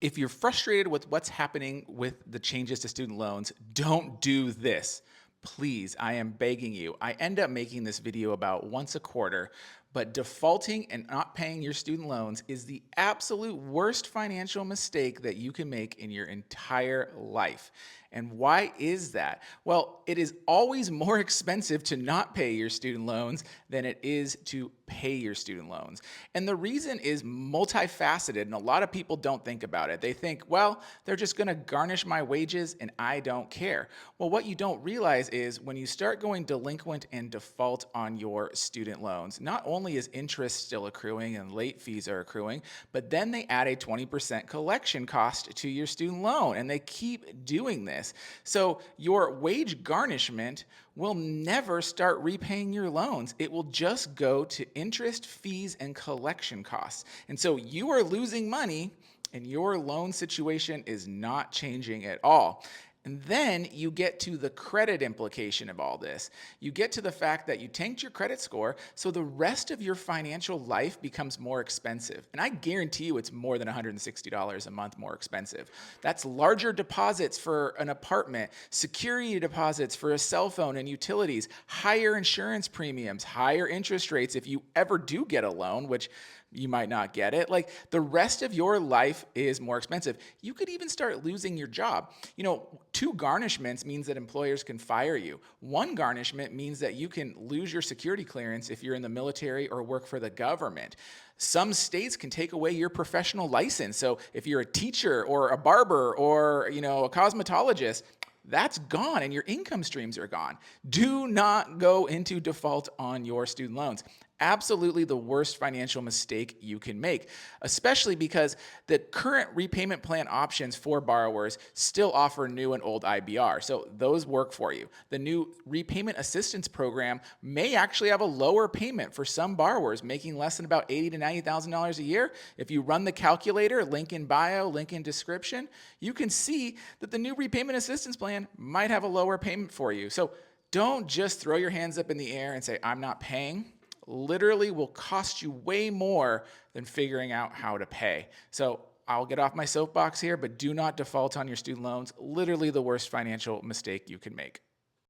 If you're frustrated with what's happening with the changes to student loans, don't do this. Please, I am begging you. I end up making this video about once a quarter, but defaulting and not paying your student loans is the absolute worst financial mistake that you can make in your entire life. And why is that? Well, it is always more expensive to not pay your student loans than it is to pay your student loans. And the reason is multifaceted, and a lot of people don't think about it. They think, well, they're just going to garnish my wages and I don't care. Well, what you don't realize is when you start going delinquent and default on your student loans, not only is interest still accruing and late fees are accruing, but then they add a 20% collection cost to your student loan, and they keep doing this. So your wage garnishment will never start repaying your loans. It will just go to interest, fees, and collection costs. And so you are losing money and your loan situation is not changing at all. And then you get to the credit implication of all this. You get to the fact that you tanked your credit score, so the rest of your financial life becomes more expensive. And I guarantee you it's more than $160 a month more expensive. That's larger deposits for an apartment, security deposits for a cell phone and utilities, higher insurance premiums, higher interest rates if you ever do get a loan, which you might not get it. Like, the rest of your life is more expensive. You could even start losing your job. You know, 2 garnishments means that employers can fire you. 1 garnishment means that you can lose your security clearance if you're in the military or work for the government. Some states can take away your professional license. So if you're a teacher or a barber or, a cosmetologist, that's gone and your income streams are gone. Do not go into default on your student loans. Absolutely the worst financial mistake you can make, especially because the current repayment plan options for borrowers still offer new and old IBR. So those work for you. The new repayment assistance program may actually have a lower payment for some borrowers making less than about $80,000 to $90,000 a year. If you run the calculator, link in bio, link in description, you can see that the new repayment assistance plan might have a lower payment for you. So don't just throw your hands up in the air and say, I'm not paying. Literally will cost you way more than figuring out how to pay. So I'll get off my soapbox here, but do not default on your student loans. Literally the worst financial mistake you can make.